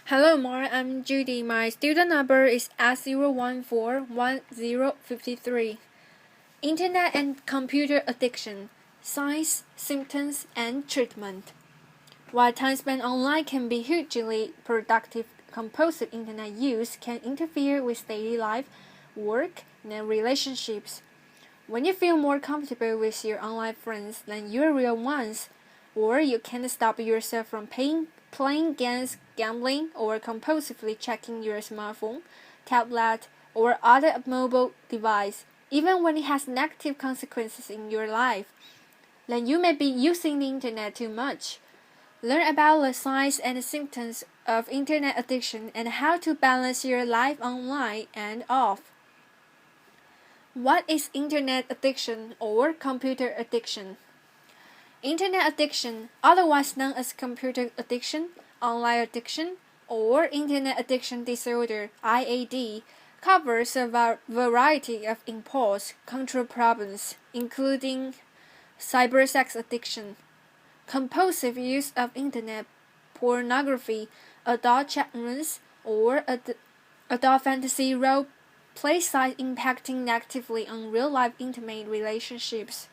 Hello, Mar. I'm Judy. My student number is S0141053. Internet and computer addiction, signs, symptoms, and treatment. While time spent online can be hugely productive, compulsive internet use can interfere with daily life, work, and relationships. When you feel more comfortable with your online friends than your real ones, or you can't stop yourself from playing games, gambling, or compulsively checking your smartphone, tablet, or other mobile device, even when it has negative consequences in your life, then you may be using the internet too much. Learn about the signs and symptoms of internet addiction and how to balance your life online and off. What is internet addiction or computer addiction? Internet addiction, otherwise known as computer addiction, online addiction, or internet addiction disorder (IAD), covers a variety of impulse control problems, including cybersex addiction, compulsive use of internet pornography, adult chat rooms, or adult fantasy role play sites impacting negatively on real-life intimate relationships.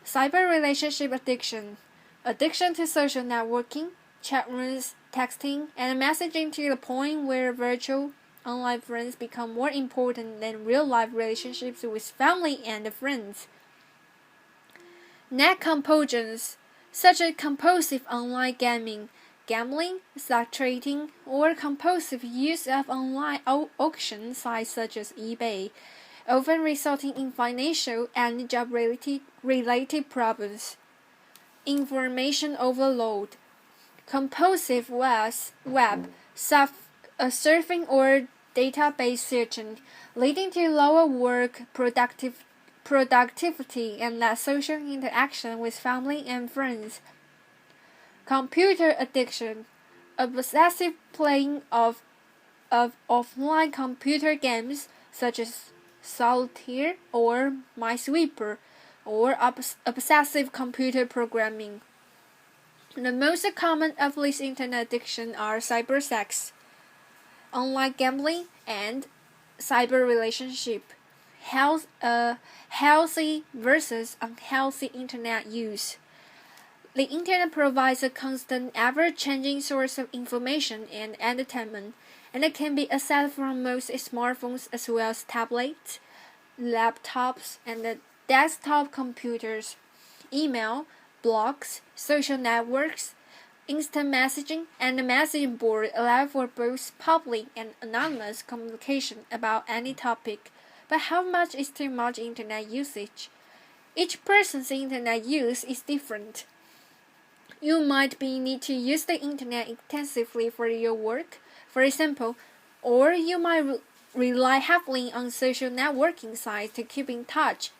Cyber relationship addiction, addiction to social networking, chat rooms, texting, and messaging to the point where virtual online friends become more important than real-life relationships with family and friends. Net compulsions, such as compulsive online gaming, gambling, stock trading, or compulsive use of online auction sites such as eBay, often resulting in financial and job-related problems. Information overload, compulsive web surfing or database searching, leading to lower work productivity and less social interaction with family and friends. Computer addiction, obsessive playing of offline computer games such as solitaire or Minesweeper, or obsessive computer programming. The most common of these internet addictions are cybersex, online gambling, and cyber relationship. Healthy versus unhealthy internet use. The internet provides a constant, ever-changing source of information and entertainment, and it can be accessed from most smartphones as well as tablets, laptops, and desktop computers. Email, blogs, social networks, instant messaging, and the messaging board allow for both public and anonymous communication about any topic. But how much is too much internet usage? Each person's internet use is different. You might need to use the internet extensively for your work, for example, or you might rely heavily on social networking sites to keep in touch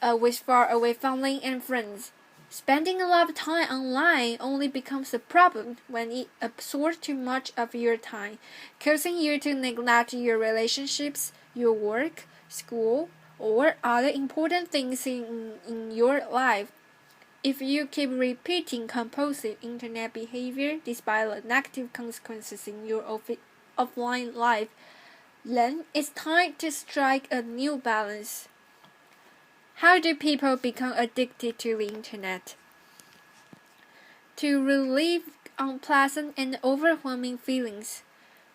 with far-away family and friends. Spending a lot of time online only becomes a problem when it absorbs too much of your time, causing you to neglect your relationships, your work, school, or other important things in your life. If you keep repeating compulsive internet behavior despite the negative consequences in your offline life, then it's time to strike a new balance. How do people become addicted to the internet? To relieve unpleasant and overwhelming feelings,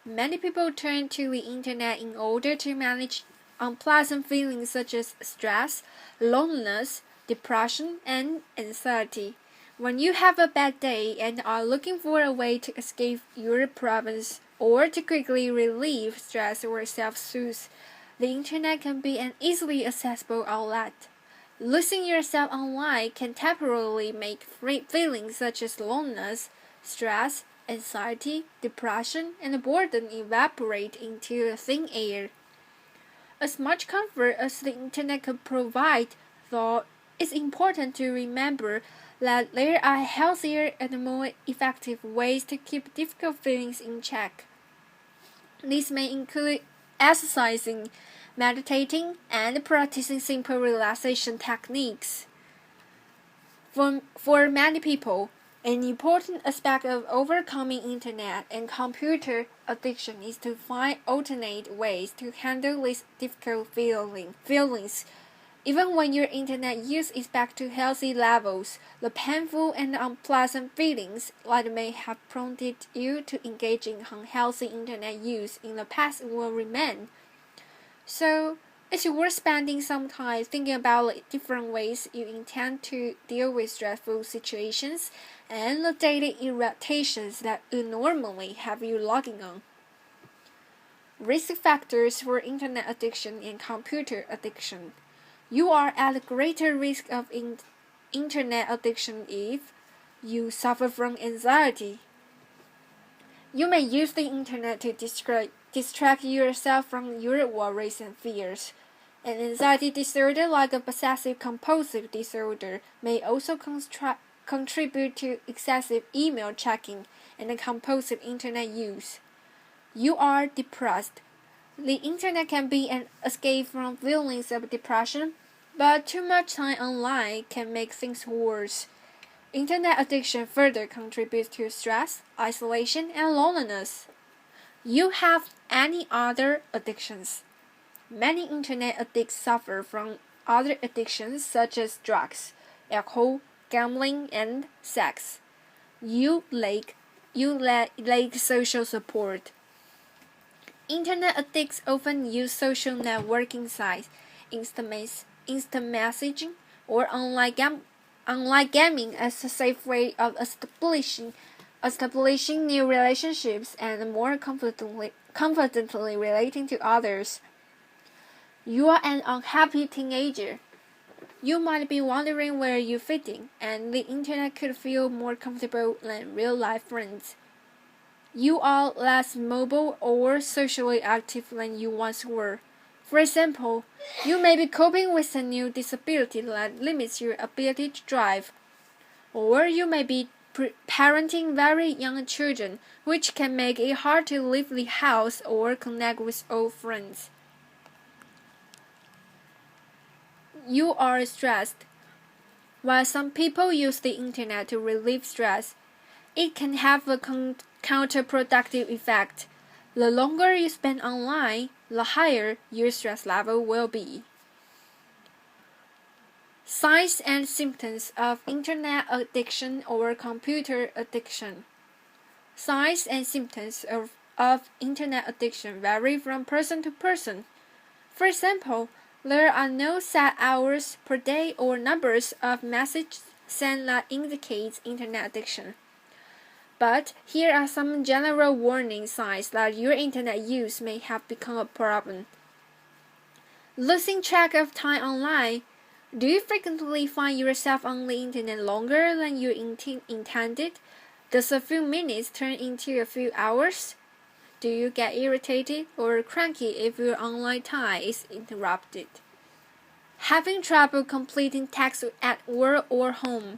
many people turn to the internet in order to manage unpleasant feelings such as stress, loneliness, depression, and anxiety. When you have a bad day and are looking for a way to escape your problems or to quickly relieve stress or self-soothe, the internet can be an easily accessible outlet. Losing yourself online can temporarily make feelings such as loneliness, stress, anxiety, depression, and boredom evaporate into thin air. As much comfort as the internet can provide, though, it's important to remember that there are healthier and more effective ways to keep difficult feelings in check. These may include exercising, meditating, and practicing simple relaxation techniques. For many people, An important aspect of overcoming internet and computer addiction is to find alternate ways to handle these difficult feelings. Even when your internet use is back to healthy levels, the painful and unpleasant feelings that may have prompted you to engage in unhealthy internet use in the past will remain. So, it's worth spending some time thinking about the different ways you intend to deal with stressful situations and the daily irritations that would normally have you logging on. Risk factors for internet addiction and computer addiction. You are at greater risk of internet addiction if you suffer from anxiety. You may use the internet to distract yourself from your worries and fears. An anxiety disorder like a obsessive-compulsive disorder may also contribute to excessive email checking and compulsive internet use. You are depressed. The internet can be an escape from feelings of depression, but too much time online can make things worse. Internet addiction further contributes to stress, isolation, and loneliness. You have any other addictions? Many internet addicts suffer from other addictions such as drugs, alcohol, gambling, and sex. You lack social support. Internet addicts often use social networking sites, instant messaging, or online gaming as a safe way of establishing new relationships and more confidently relating to others. You are an unhappy teenager. You might be wondering where you fit in, and the internet could feel more comfortable than real-life friends. You are less mobile or socially active than you once were. For example, you may be coping with a new disability that limits your ability to drive, or you may be parenting very young children, which can make it hard to leave the house or connect with old friends. You are stressed. While some people use the internet to relieve stress, it can have a counterproductive effect. The longer you spend online, the higher your stress level will be. Signs and symptoms of internet addiction or computer addiction. Signs and symptoms of internet addiction vary from person to person. For example, there are no set hours per day or numbers of messages sent that indicates internet addiction. But here are some general warning signs that your internet use may have become a problem. Losing track of time online. Do you frequently find yourself on the internet longer than you intended? Does a few minutes turn into a few hours? Do you get irritated or cranky if your online time is interrupted? Having trouble completing tasks at work or home?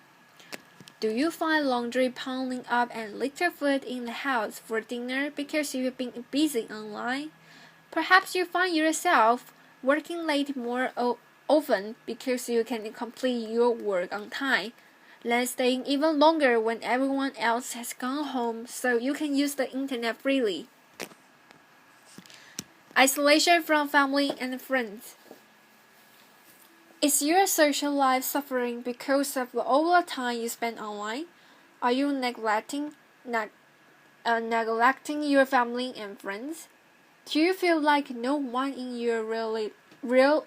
Do you find laundry piling up and little food in the house for dinner because you've been busy online? Perhaps you find yourself working late more often because you can complete your work on time, then staying even longer when everyone else has gone home so you can use the internet freely. Isolation from family and friends. Is your social life suffering because of all the time you spend online? Are you neglecting your family and friends? Do you feel like no one in your real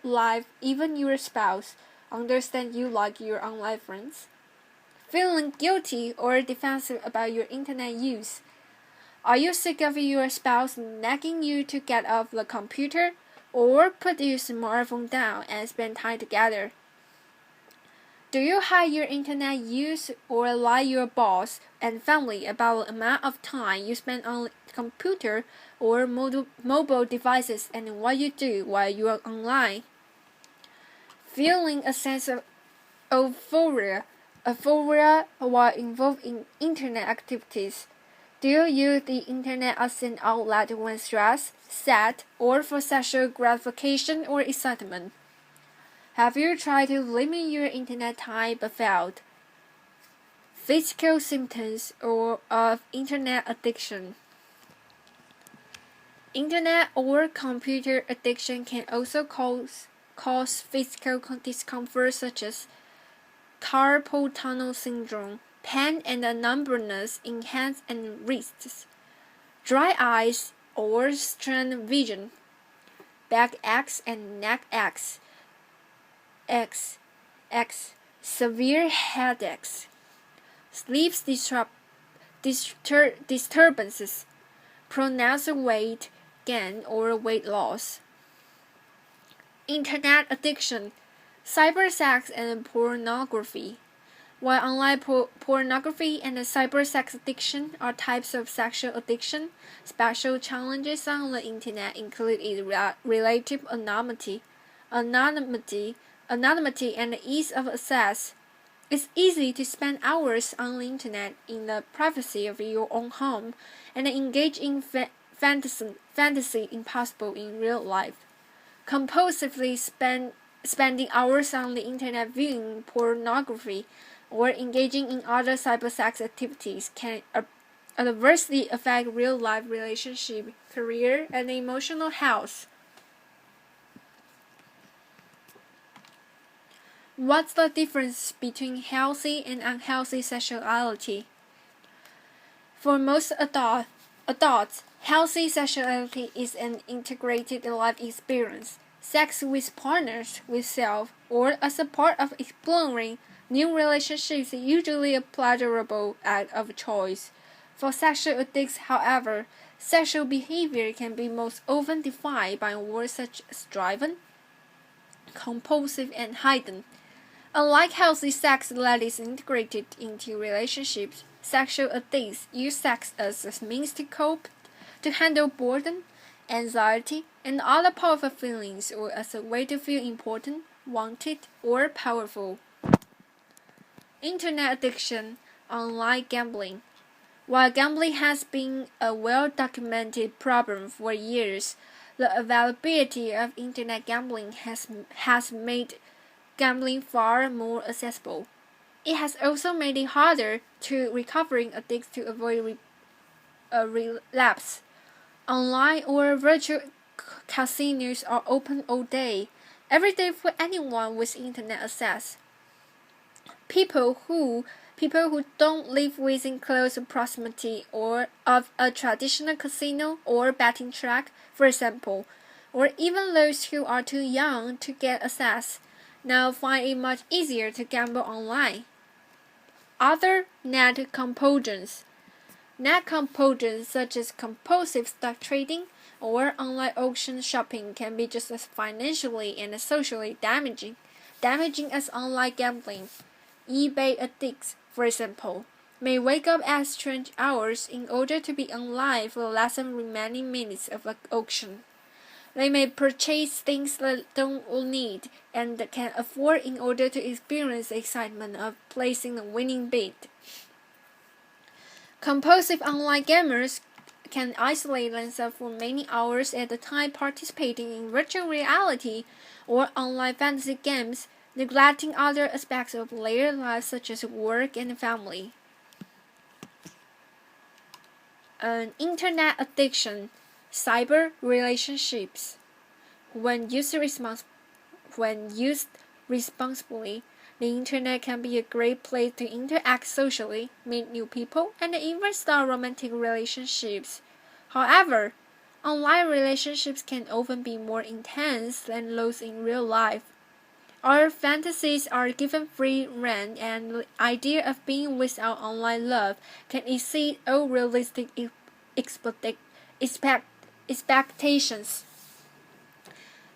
life, even your spouse, understands you like your online friends? Feeling guilty or defensive about your internet use? Are you sick of your spouse nagging you to get off the computer or put your smartphone down and spend time together? Do you hide your internet use or lie your boss and family about the amount of time you spend on the computer or mobile devices and what you do while you are online? Feeling a sense of euphoria while involved in internet activities. Do you use the internet as an outlet when stressed, sad, or for sexual gratification or excitement? Have you tried to limit your internet time but failed? physical symptoms of Internet addiction. Internet or computer addiction can also cause physical discomfort such as carpal tunnel syndrome, pain and numbness in hands and wrists, dry eyes or strained vision, back aches and neck aches, severe headaches, sleep disturbances, pronounced weight gain or weight loss. Internet addiction, cybersex and pornography. While online pornography and cybersex addiction are types of sexual addiction, special challenges on the Internet include its relative anonymity, and ease of access. It's easy to spend hours on the Internet in the privacy of your own home and engage in fantasy impossible in real life. Compulsively spending hours on the Internet viewing pornography or engaging in other cybersex activities can adversely affect real-life relationship, career, and emotional health. What's the difference between healthy and unhealthy sexuality? For most adults, healthy sexuality is an integrated life experience. Sex with partners, with self, or as a part of exploring new relationships is usually a pleasurable act of choice. For sexual addicts, however, sexual behavior can be most often defined by words such as driven, compulsive, and hidden. Unlike healthy sex that is integrated into relationships, sexual addicts use sex as a means to cope, to handle boredom, anxiety, and other powerful feelings, or as a way to feel important, wanted, or powerful. Internet addiction, online gambling. While gambling has been a well-documented problem for years, the availability of Internet gambling has made gambling far more accessible. It has also made it harder to recovering addicts to avoid relapse. Online or virtual casinos are open all day, every day for anyone with Internet access. People who don't live within close proximity of a traditional casino or betting track, for example, or even those who are too young to get access, now find it much easier to gamble online. Other net compulsions. Net compulsions such as compulsive stock trading or online auction shopping can be just as financially and socially damaging as online gambling. eBay addicts, for example, may wake up at strange hours in order to be online for less than remaining minutes of an auction. They may purchase things they don't need and can afford in order to experience the excitement of placing the winning bid. Compulsive online gamers can isolate themselves for many hours at a time participating in virtual reality or online fantasy games, neglecting other aspects of their lives such as work and family. Internet addiction, cyber relationships. When used responsibly, the Internet can be a great place to interact socially, meet new people, and even start romantic relationships. However, online relationships can often be more intense than those in real life. Our fantasies are given free rein, and the idea of being without online love can exceed all realistic expectations.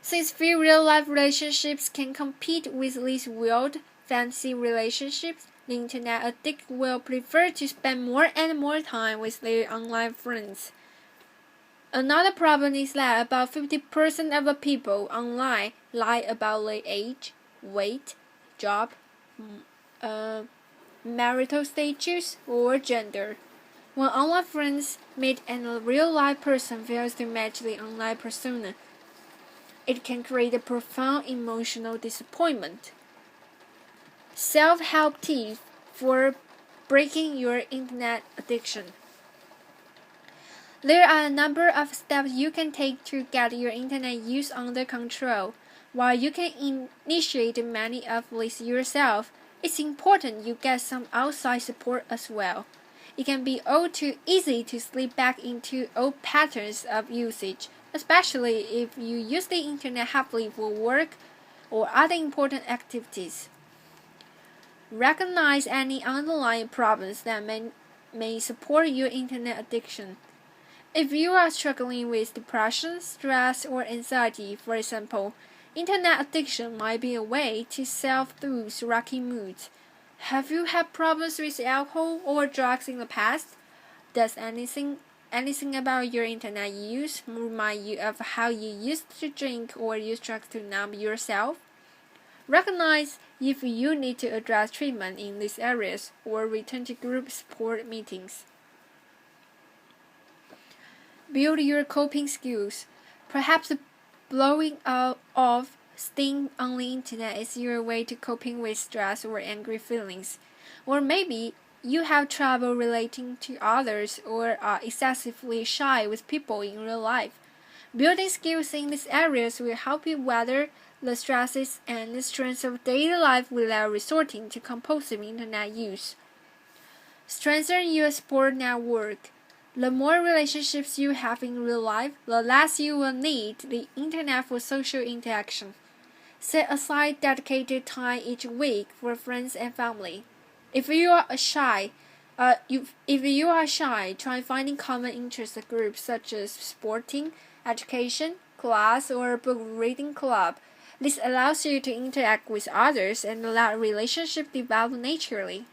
Since few real-life relationships can compete with these wild, fantasy relationships, the Internet addict will prefer to spend more and more time with their online friends. Another problem is that about 50% of the people online lie about their age, weight, job, marital status, or gender. When online friends meet and a real-life person fails to match the online persona, it can create a profound emotional disappointment. Self-help tips for breaking your internet addiction. There are a number of steps you can take to get your internet use under control. While you can initiate many of these yourself, it's important you get some outside support as well. It can be all too easy to slip back into old patterns of usage, especially if you use the internet heavily for work or other important activities. Recognize any underlying problems that may support your internet addiction. If you are struggling with depression, stress, or anxiety, for example, internet addiction might be a way to solve those rocky moods. Have you had problems with alcohol or drugs in the past? Does anything about your internet use remind you of how you used to drink or use drugs to numb yourself? Recognize if you need to address treatment in these areas or return to group support meetings. Build your coping skills. Perhaps blowing off steam on the internet is your way to coping with stress or angry feelings. Or maybe you have trouble relating to others or are excessively shy with people in real life. Building skills in these areas will help you weather the stresses and the strains of daily life without resorting to compulsive internet use. Strengthen your support network. The more relationships you have in real life, the less you will need the internet for social interaction. Set aside dedicated time each week for friends and family. If you are shy, try finding common interest groups such as sporting, education, class, or book reading club. This allows you to interact with others and let relationships develop naturally.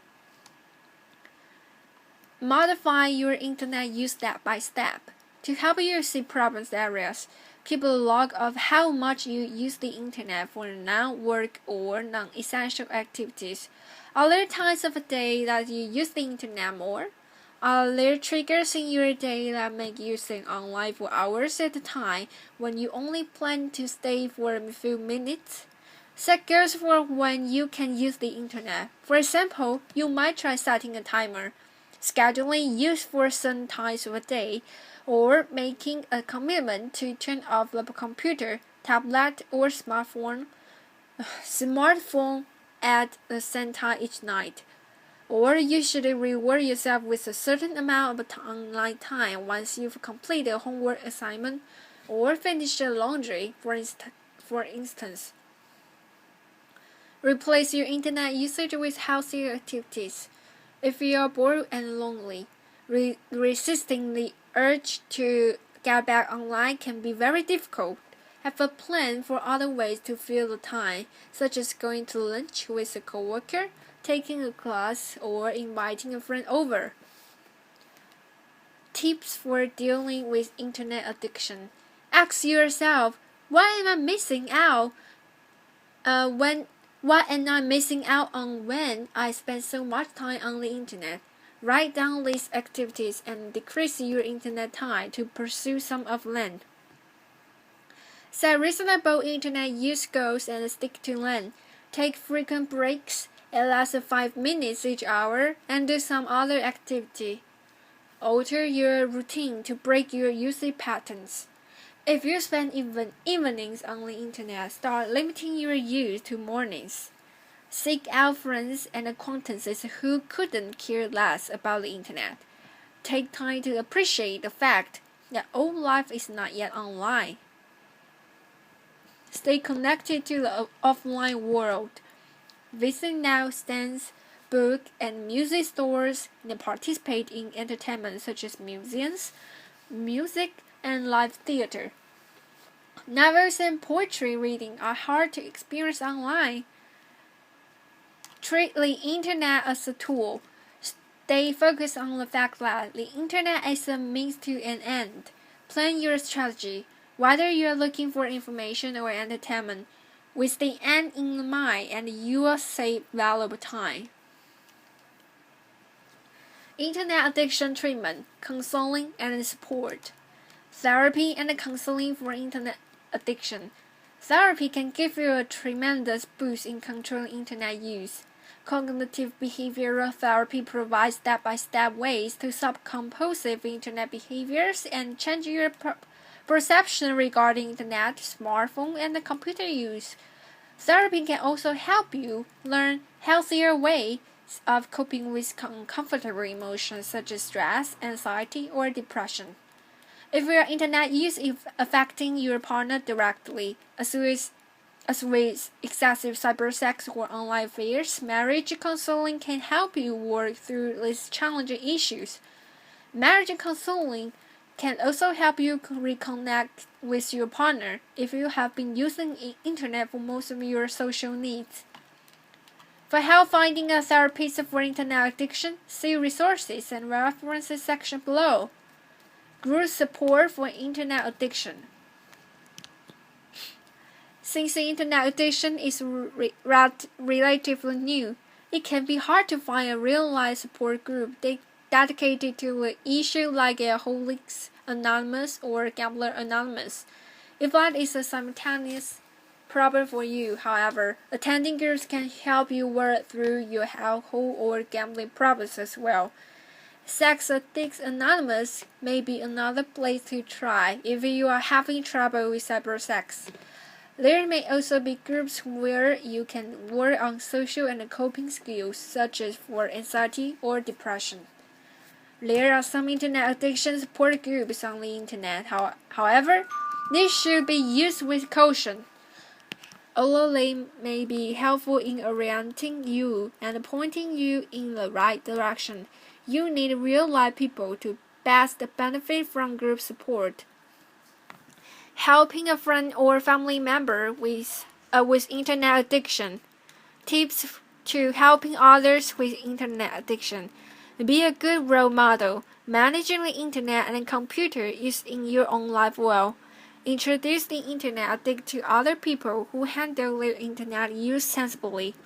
Modify your internet use step by step. To help you see problem areas, keep a log of how much you use the internet for non-work or non-essential activities. Are there times of the day that you use the internet more? Are there triggers in your day that make you stay online for hours at a time when you only plan to stay for a few minutes? Set goals for when you can use the internet. For example, you might try setting a timer, scheduling use for certain times of the day, or making a commitment to turn off the computer, tablet, or smartphone at the same time each night. Or you should reward yourself with a certain amount of online time once you've completed a homework assignment or finished the laundry, for instance. Replace your internet usage with healthier activities. If you are bored and lonely, resisting the urge to get back online can be very difficult. Have a plan for other ways to fill the time, such as going to lunch with a coworker, taking a class, or inviting a friend over. Tips for dealing with internet addiction. Ask yourself, what am I missing out on when I spend so much time on the internet? Write down these activities and decrease your internet time to pursue some of them. Set reasonable internet use goals and stick to them. Take frequent breaks, at least 5 minutes each hour, and do some other activity. Alter your routine to break your usage patterns. If you spend evenings on the internet, start limiting your use to mornings. Seek out friends and acquaintances who couldn't care less about the internet. Take time to appreciate the fact that all life is not yet online. Stay connected to the offline world. Visit newsstands, book and music stores, and participate in entertainment such as museums, music, and live theater. Novels and poetry reading are hard to experience online. Treat the internet as a tool. Stay focused on the fact that the internet is a means to an end. Plan your strategy, whether you are looking for information or entertainment, with the end in mind, and you will save valuable time. Internet addiction treatment, counseling, and support. Therapy and counseling for internet addiction. Therapy can give you a tremendous boost in controlling internet use. Cognitive behavioral therapy provides step-by-step ways to stop compulsive internet behaviors and change your perception regarding internet, smartphone, and computer use. Therapy can also help you learn healthier ways of coping with uncomfortable emotions such as stress, anxiety, or depression. If your internet use is affecting your partner directly, as with excessive cybersex or online affairs, marriage counseling can help you work through these challenging issues. Marriage counseling can also help you reconnect with your partner if you have been using the internet for most of your social needs. For help finding a therapist for internet addiction, see resources and references section below. Group support for internet addiction. Since the internet addiction is relatively new, it can be hard to find a real-life support group dedicated to an issue like Alcoholics Anonymous or Gambler Anonymous. If that is a simultaneous problem for you, however, attending groups can help you work through your alcohol or gambling problems as well. Sex Addicts Anonymous may be another place to try if you are having trouble with cybersex. There may also be groups where you can work on social and coping skills, such as for anxiety or depression. There are some internet addiction support groups on the internet. However, these should be used with caution. Although they may be helpful in orienting you and pointing you in the right direction, you need real-life people to best benefit from group support. Helping a friend or family member with internet addiction. Tips to helping others with internet addiction. Be a good role model. Managing the internet and computer use in your own life well. Introduce the internet addict to other people who handle their internet use sensibly.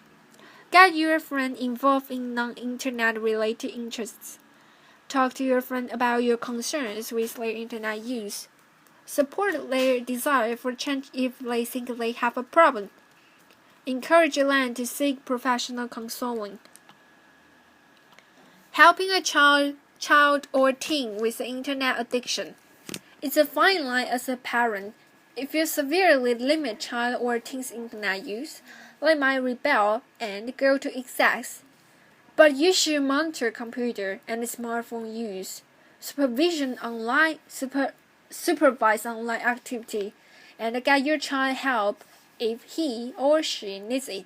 Get your friend involved in non-internet related interests. Talk to your friend about your concerns with their internet use. Support their desire for change if they think they have a problem. Encourage them to seek professional counseling. Helping a child or teen with internet addiction. It's a fine line as a parent. If you severely limit child or teen's internet use, they might rebel and go to excess. But you should monitor computer and smartphone use, supervise online activity, and get your child help if he or she needs it.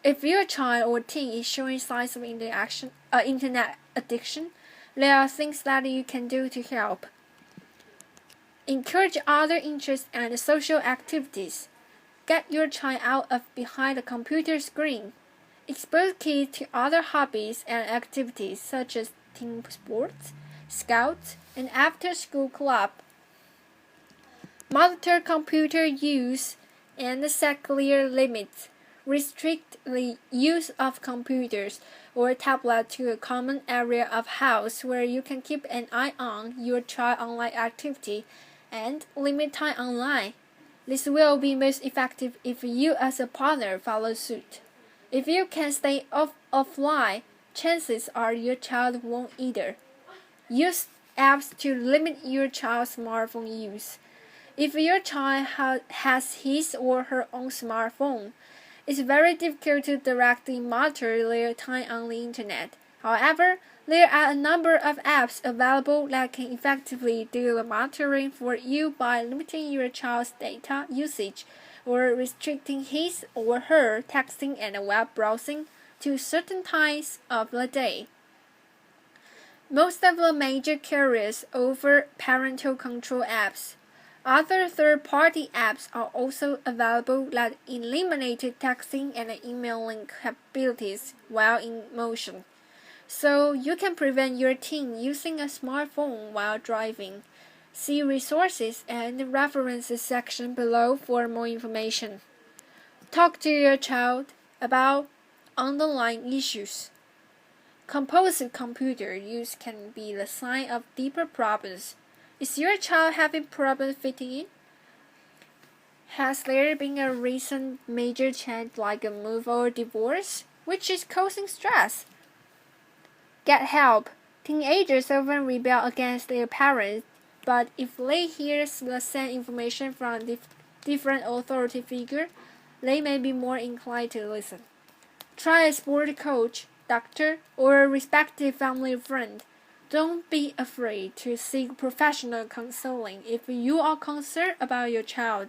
If your child or teen is showing signs of internet addiction, there are things that you can do to help. Encourage other interests and social activities. Get your child out of behind the computer screen. Expose kids to other hobbies and activities such as team sports, scouts, and after-school club. Monitor computer use and set clear limits. Restrict the use of computers or tablet to a common area of house where you can keep an eye on your child online activity and limit time online. This will be most effective if you as a partner follow suit. If you can stay offline, chances are your child won't either. Use apps to limit your child's smartphone use. If your child has his or her own smartphone, it's very difficult to directly monitor their time on the internet. However, there are a number of apps available that can effectively do the monitoring for you by limiting your child's data usage or restricting his or her texting and web browsing to certain times of the day. Most of the major carriers offer parental control apps. Other third-party apps are also available that eliminate texting and emailing capabilities while in motion, so you can prevent your teen using a smartphone while driving. See resources and references section below for more information. Talk to your child about underlying issues. Compulsive computer use can be the sign of deeper problems. Is your child having problems fitting in? Has there been a recent major change like a move or divorce? which is causing stress. Get help. Teenagers often rebel against their parents, but if they hear the same information from different authority figure, they may be more inclined to listen. Try a sport coach, doctor, or a respected family friend. Don't be afraid to seek professional counseling if you are concerned about your child.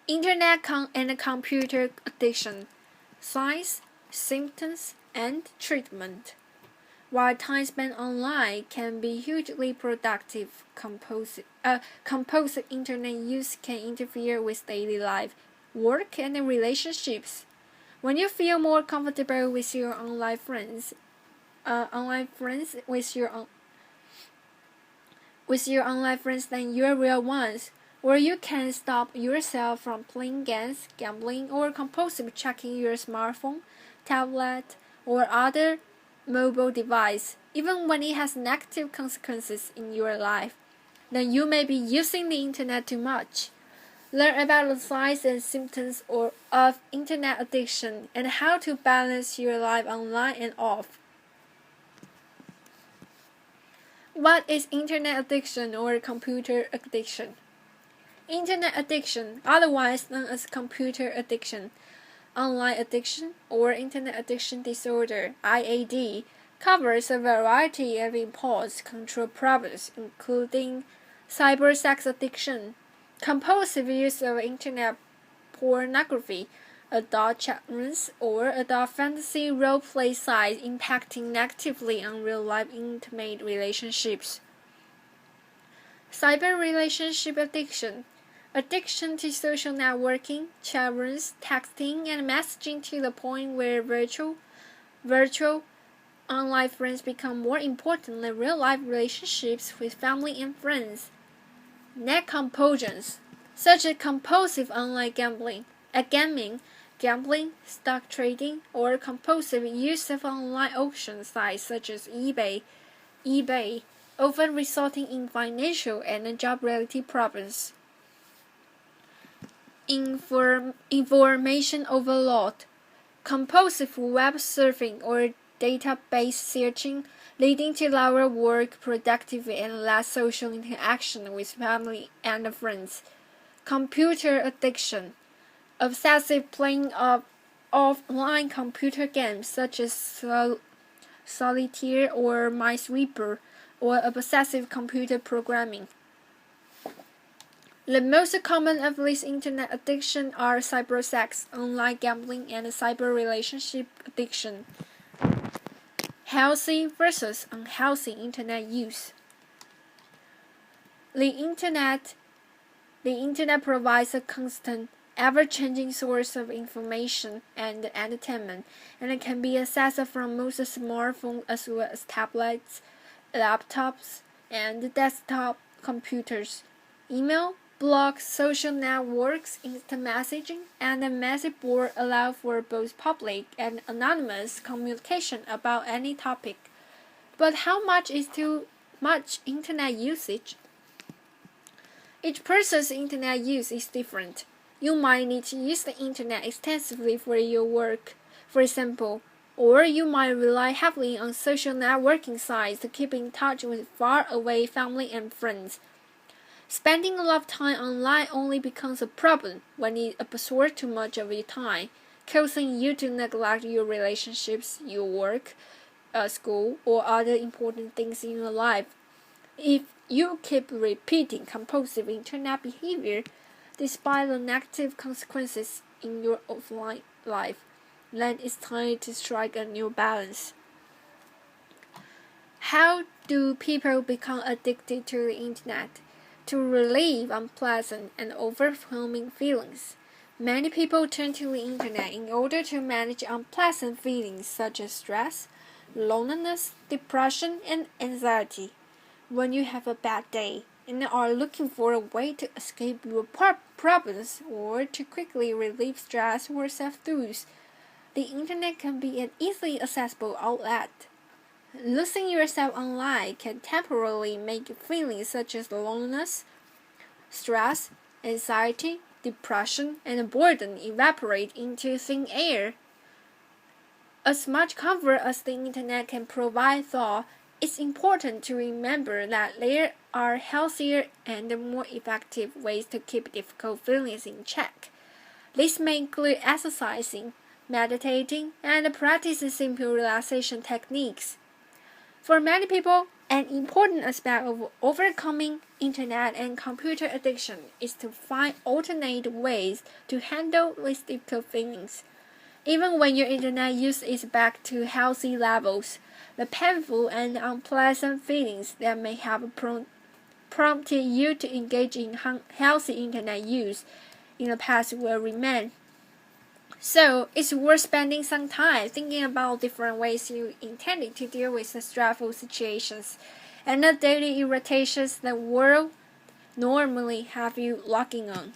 Internet and computer addiction, signs, symptoms, and treatment. While time spent online can be hugely productive, compulsive internet use can interfere with daily life, work, and relationships. When you feel more comfortable with your online friends than your real ones, or you can stop yourself from playing games, gambling, or compulsive checking your smartphone, tablet, or other mobile device, even when it has negative consequences in your life, then you may be using the internet too much. Learn about the signs and symptoms of internet addiction and how to balance your life online and off. What is internet addiction or computer addiction? Internet addiction, otherwise known as computer addiction, online addiction, or internet addiction disorder (IAD), covers a variety of impulse control problems, including cybersex addiction, compulsive use of internet pornography, adult chat rooms, or adult fantasy role-play sites impacting negatively on real-life intimate relationships. Cyber relationship addiction, addiction to social networking, chat rooms, texting, and messaging to the point where virtual online friends become more important than real-life relationships with family and friends. Net compulsions, such as compulsive online gambling, stock trading, or compulsive use of online auction sites such as eBay, often resulting in financial and job-related problems. Information overload, compulsive web surfing or database searching, leading to lower work productivity and less social interaction with family and friends. Computer addiction, obsessive playing of offline computer games such as solitaire or Minesweeper, or obsessive computer programming. The most common of these internet addictions are cybersex, online gambling, and cyber relationship addiction. Healthy versus unhealthy internet use. The internet provides a constant, ever-changing source of information and entertainment, and it can be accessed from most smartphones as well as tablets, laptops, and desktop computers. Email, blogs, social networks, instant messaging, and a message board allow for both public and anonymous communication about any topic. But how much is too much internet usage? Each person's internet use is different. You might need to use the internet extensively for your work, for example, or you might rely heavily on social networking sites to keep in touch with far-away family and friends. Spending a lot of time online only becomes a problem when it absorbs too much of your time, causing you to neglect your relationships, your work, school, or other important things in your life. If you keep repeating compulsive internet behavior, despite the negative consequences in your offline life, then it's time to strike a new balance. How do people become addicted to the internet? To relieve unpleasant and overwhelming feelings, many people turn to the internet in order to manage unpleasant feelings such as stress, loneliness, depression, and anxiety. When you have a bad day and are looking for a way to escape your problems or to quickly relieve stress or self-doubt, the internet can be an easily accessible outlet. Losing yourself online can temporarily make feelings such as loneliness, stress, anxiety, depression, and boredom evaporate into thin air. As much comfort as the internet can provide, though, it's important to remember that there are healthier and more effective ways to keep difficult feelings in check. This may include exercising, meditating, and practicing simple relaxation techniques. For many people, an important aspect of overcoming internet and computer addiction is to find alternate ways to handle these difficult feelings. Even when your internet use is back to healthy levels, the painful and unpleasant feelings that may have prompted you to engage in healthy internet use in the past will remain. So, it's worth spending some time thinking about different ways you intended to deal with the stressful situations and the daily irritations the world normally have you logging on.